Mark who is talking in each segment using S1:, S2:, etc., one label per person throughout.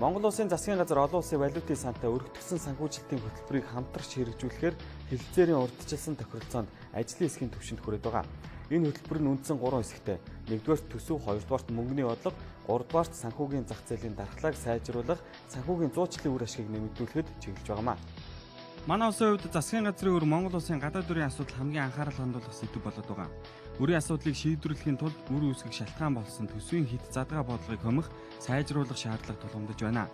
S1: Монгол Улсын засгийн газар олон улсын валютын сантай өргөтгсөн санхүүжилтийн хөтөлбөрийг хамтарч хэрэгжүүлэхээр хэлэлцээрийн урьдчилсан тохиролцоонд ажлын хэсгийн түвшинд хүрээд байгаа. Энэ хөтөлбөр нь үндсэн 3 хэсэгтэй. 1-р төсөв, 2-р мөнгөний бодлого, 3-р санхүүгийн зах зээлийн дархлааг сайжруулах, санхүүгийн зуучлалын үр ашгийг нэмэгдүүлэхэд чиглэж байгаамаа. Манай улсын хувьд засгийн газрын өр Монгол улсын гадаад үрийн асуудал хамгийн анхаарал хандуулах сэдэв болоод байгаа. Үрийн асуудлыг шийдвэрлэхийн тулд үр үүсгэх шалтгаан болсон төсвийн хит задгаа бодлогыг хомих, сайжруулах шаардлага тулгамдж байна.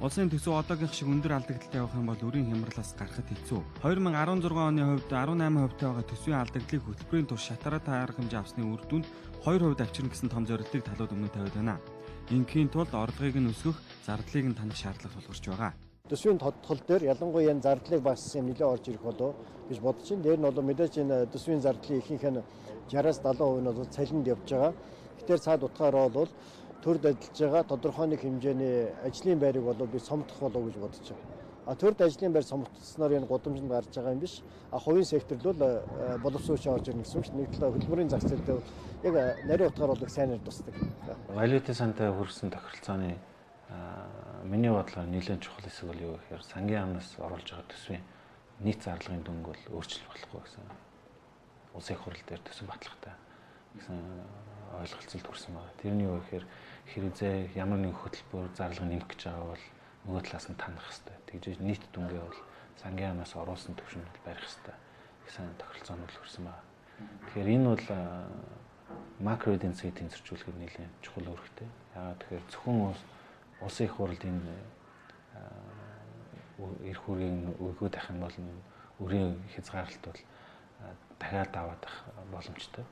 S1: Улсын төсөв одоогийнх шиг өндөр алдагдaltaй явах юм бол үрийн хямралаас гарахд хэцүү. 2016 оны хувьд 18% байгаа төсвийн алдагдлыг хөтөлбөрийн турш шатараатай арга хэмжээ авсны үр дүнд 2% авчирна гэсэн том зорилтыг талууд өмнө тавиад байна. Ингийн тулд орлогыг нь өсгөх, зардлыг нь таних шаардлага тулгарч байгаа.
S2: Төсвийн тодтгол дээр ялангуяа энэ зардлыг багасгах юм нэлээд орж ирэх болов гэж бодож байна. Дээр нь бол мэдээж энэ төсвийн зардлын ихэнх нь 60-70% нь бол цалинд явж байгаа. Тэгэхээр цаад утгаараа бол төрд ажиллаж байгаа тодорхой нэг хэмжээний ажлын байрыг бол би сомдох болов гэж бодож байгаа. Төрд ажлын байр сомтсноор энэ гудамжинд гарч байгаа юм биш. Хувийн секторт бол боловсруучаа орж ирнэ гэсэн үг. Нэг талаа хөдөлмөрийн зах зээлд яг нарийн утгаар бол их сайнаар тусдаг.
S3: Валютын сантай хүрсэн тохиролцооны миний бодлоор нэлээд чухал хэсэг бол юу гэхээр сангийн амнаас оруулж байгаа төсвийн нийт зарлагын дүнг бол өөрчлөлт болохгүй гэсэн улсын их хурал дээр төсөв баталгаатай гэсэн ойлголцолд хүрсэн байна. Тэрний юу гэхээр хэрэгзээ ямар нэгэн хөтөлбөр зарлага нэмэх гэж байгаа бол нөгөө талаас нь танах хэрэгтэй. Тэгжээж нийт дүнгээ бол сангийн амнаас оруулсан төвшөнд барих хэрэгтэй гэсэн тохиролцоонд хүрсэн байна. Тэгэхээр энэ бол макро эдийн засгийн тэнцвэржүүлэхэд нэлээд чухал үүрэгтэй. Яагаад тэгэхээр зөвхөн улсын их хурлд энэ эрх үүргийг өгөөд авах юм бол үрийн хязгаарлалт бол дахиад даваад авах боломжтой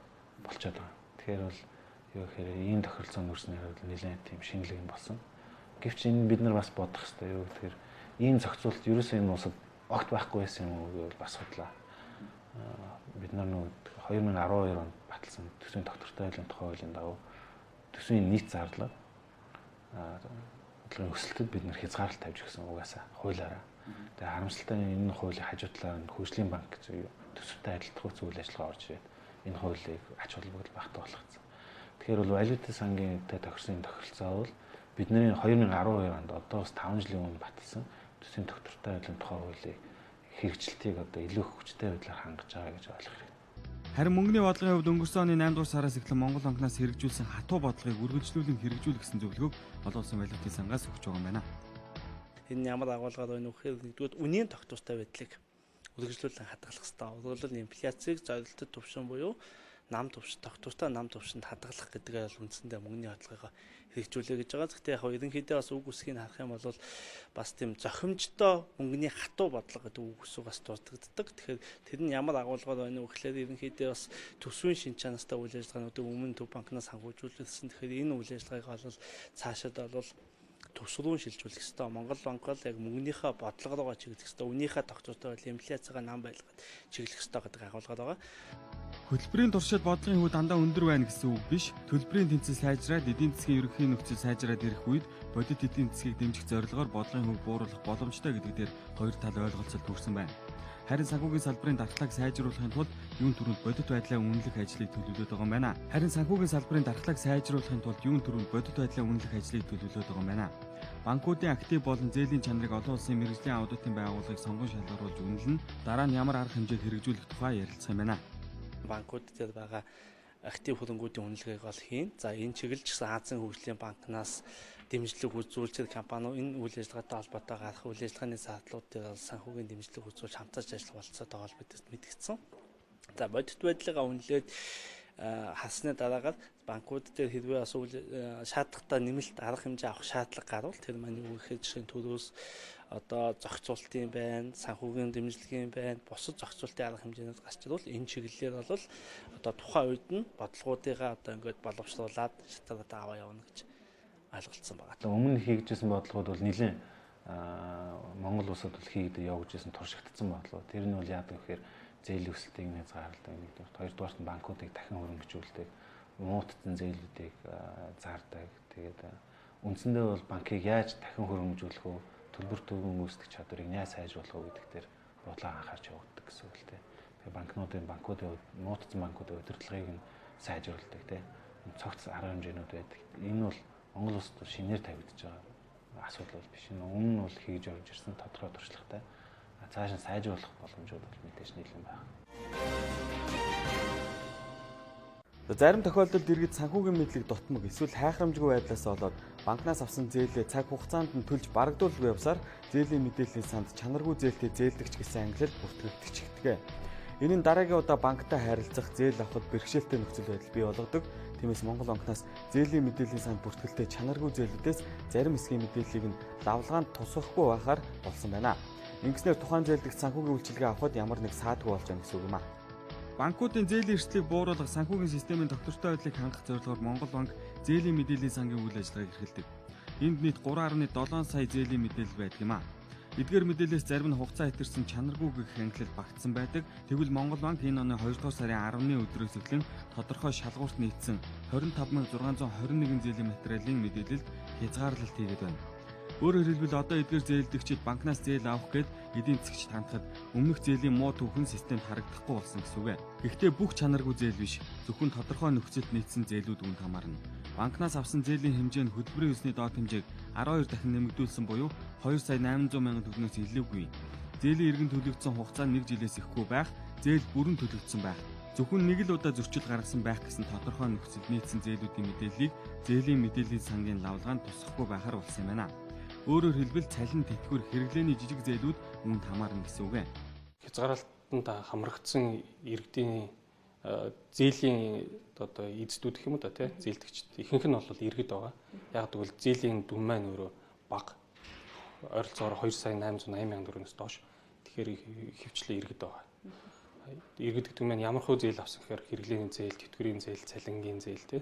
S3: болчиход байгаа. Тэгэхээр бол юу гэхээр ийм тохиролцоонд хүрснээр бол нэлээд тийм шинэлэг юм болсон. Гэвч энэ бид нар бас бодох хэрэгтэй юу гэхээр ийм зохицуулалт ерөөсөө энэ улсад огт байхгүй байсан юм уу гэвэл бас бодлоо. Бид нар нөгөө 2012 онд баталсан төсвийн доктортой хуулийн тухай хуулийн дагуу төсвийн нийт зарлага өсөлтөд бид нар хязгаарлалт тавьж гисэн угаасаа хуулиараа. Тэгээ харамсалтай энэ хуулийн хажуу талаар нь хөгжлийн банк төсөвтэй адилдах үйл ажиллагаа орж ирээд энэ хуулийг ач холбогдол багтаа болгоцсон. Тэгэхээр бол валютын сангийн тохирсон тохиролцоо бол бидний 2012 онд одоо бас 5 жилийн өмнө баталсан төсвийн доктортой хуулийн тухай хуулийг хэрэгжилтийг одоо илүү хүчтэй байдлаар хангаж байгаа гэж ойлгох хэрэгтэй.
S1: Харин мөнгөний бодлогын хувьд өнгөрсөн оны 8 дугаар сараас эхлэн Монгол банкнаас хэрэгжүүлсэн хатуу бодлогыг үргэлжлүүлэн хэрэгжүүлэх гэсэн зөвлөгөөг олон улсын валютын сангаас өгч байгаа юм байна.
S4: Энэ ямар агуулгаар байна вэ гэхээр нэгдүгээр үнийн тогтвортой байдлыг үргэлжлүүлэн хадгалах хэрэгтэй. Өөрөлдөл инфляцийг зорилттой түвшин буюу тогтвортой нам түвшинд хадгалах гэдгээр бол үндсэндээ мөнгөний бодлогыг хэрэгжүүлээ гэж байгаа. Гэхдээ яг ерөнхийдөө бас үг үсгийг харах юм бол бас тийм зохимжтой мөнгөний хатуу бодлого гэдэг үг үсэг бас дурддагддаг. Тэгэхээр тэр нь ямар агуулгаар байна вэ гэхээр ерөнхийдөө бас төсвийн шин чанартай үйл ажиллагаануудыг өмнө төв банкнаас санхүүжүүлсэн. Тэгэхээр энэ үйл ажиллагааг бол цаашаад бол төвшрүүн шилжүүлэх ёстой. Монгол банк бол яг мөнгөнийхөө бодлогоогоо чиглэх ёстой. Үнийхээ тогтвортой байдлыг инфляцийг нам байлгаад чиглэх ёстой гэдэг агуулгаар байгаа.
S1: Хөтөлбөрийн туршид бодлогын хөв дандаа өндөр байна гэсэн үг биш. Төлбөрийн тэнцэл сайжраад, эдийн засгийн ерөнхий нөхцөл сайжраад ирэх үед бодит эдийн засгийг дэмжих зорилгоор бодлогын хөв бууруулах боломжтой гэдэг дээр хоёр тал ойлголцол төрсэн байна. Харин санхүүгийн салбарын дархлааг сайжруулахын тулд юун төрөнд бодит байдлаа үнэлэх ажлыг төлөвлөд байгаа юм байна. Банкуудын актив болон зээлийн чанарыг олон улсын мэргэжлийн аудитын байгууллагыг сонгон шалгаруулж үнэлнэ. Дараа нь ямар арга хэмжээг хэрэгжүүлэх тухай ярилцах юм байна.
S4: Банкуд дээр байгаа актив хөрөнгүүдийн үнэлгээг бол хийн. За энэ чиглэлж гэсэн Азийн хөгжлийн банкнаас дэмжлэг үзүүлж компаниуд энэ үйл ажиллагаатай холбоотой гарах үйл ажиллагааны зардлууд дээр санхүүгийн дэмжлэг үзүүлж хамтарч ажиллах болцоод байгаа бол бидэд мэдгдсэн. За бодит байдлаа үнэлээд хасны дараагаар банкуд дээр хэрвээ бас шаардлагатай нэмэлт арга хэмжээ авах шаардлага гарвал тэр маань юу гэхээр жишээ нь төрөөс одоо зохицуултын байна, санхүүгийн дэмжлэгийн байна, бусад зохицуултын арга хэмжээнүүд гарч ирвэл энэ чиглэлээр бол одоо тухайн үед нь бодлогоодыгаа одоо ингээд боловсруулад шатараатай аваа явна гэж ойлголцсон байна.
S3: Өмнө хийгдсэн бодлогод бол нэлээд Монгол улсад бол хийгдэж явагдажсэн туршигдсан бодлого. Тэр нь бол яадаг гэхээр зээлийн өсөлтийг хязгаарладаг нэгдүгээр, хоёрдугаар нь банкуудыг дахин хөрөнгөжүүлдэг, муутцсан зээлүүдийг зардаг. Тэгээд үндсэндээ бол банкыг яаж дахин хөрөнгөжүүлэх вэ? Төлбөр төгөн үүсгэх чадварыг яаж сайжруулах вэ гэдэг дээр бодлого анхаарч явагддаг гэсэн үг л дээ. Тэгээд банкуудын муутцсан банкуудын удирдлагыг нь сайжруулдаг тийм. Цогц арга хэмжээнүүд байдаг. Энэ бол Монгол улсад шинээр тавигдж байгаа асуудал бол биш. Өмнө нь бол хийж явж ирсэн тодорхой туршлагатай. Цааш нь сайжруулах боломжууд бол мэдээж нэлээд байна.
S1: Зарим тохиолдолд иргэд санхүүгийн мэдлэг дутмаг эсвэл хайхрамжгүй байдлаас болоод банкнаас авсан зээлээ цаг хугацаанд нь төлж барагдуулгүй явсаар зээлийн мэдээллийн санд чанаргүй зээлтэй зээлдэгч гэсэн ангилал бүртгэгдэж ихдэг. Энэ нь дараагийн удаа банктай харилцах, зээл авахд бэрхшээлтэй нөхцөл байдал бий болгодог. Тиймээс Монгол банкнаас зээлийн мэдээллийн санд бүртгэлтэй чанаргүй зээлүүдээс зарим хэсгийн мэдээллийг нь лавлгаанд тусгахгүй байхаар болсон байна. Ингэснээр тухайн зээлдэгч санхүүгийн үйлчилгээ авахд ямар нэг саадгүй болж байгаа гэсэн үг юм а. Банкуудын зээлийн эрсдлийг бууруулах санхүүгийн системийн тогтвортой байдлыг хангах зорилгоор Монгол банк зээлийн мэдээллийн сангийн үйл ажиллагааг эрхэлдэг. Энд нийт 3.7 сая зээлийн мэдээлэл байдаг юм а. Эдгээр мэдээлэлээс зарим нь хугацаа хэтэрсэн чанаргүй гэх ангилал багтсан байдаг. Тэгвэл Монгол банк энэ оны 2 дугаар сарын 10-ны өдрөөс эхлэн тодорхой шалгуурт нийцсэн 25621 зээлийн материалын мэдээлэлд хязгаарлалт хийгээд байна. Өөрөөр хэлбэл одоо эдгээр зээлдэгчид банкнаас зээл авах гээд эдийн засгчид хандхад өмнөх зээлийн муу түүхэн системд харагдахгүй болсон гэсэн үг. Гэхдээ бүх чанаргүй зээл биш, зөвхөн тодорхой нөхцөлд нийцсэн зээлүүд үүнд хамаарна. Банкнаас авсан зээлийн хэмжээ нь хөтөлбөрийн өсний доод хэмжээг 12 дахин нэмэгдүүлсэн буюу 2,800,000 төгрөгөөс илүүгүй. Зээлийн иргэн төлөгдсөн хугацаа 1 жилээс ихгүй байх, зээл бүрэн төлөгдсөн байх. Зөвхөн нэг л удаа зөрчил гаргасан байх гэсэн тодорхой нөхцөлд нийцсэн зээлүүдийн мэдээллийг зээлийн мэдээллийн сангийн лавлгаанд тусгахгүй байхаар болсон юм байна. Өөрөөр хэлбэл цалин тэтгэвэр хэрэглээний жижиг зээлүүд үүнд хамаарна гэсэн үг.
S5: Хязгаарлалтанд хамрагдсан иргэдийн зээлийн одоо эзэдүүд гэх юм уу да тий зээлдэгчд ихэнх нь бол иргэд байгаа. Яг тэгвэл зээлийн дүн маань өөрөө бага. Ойролцоогоор 2,880,000 төгрөгөөс доош. Тэгэхээр хөвчлэн иргэд байгаа. Иргэд гэдэг нь ямар хөө зээл авсан гэхээр хэрэглээний зээл, тэтгэврийн зээл, цалингийн зээл тий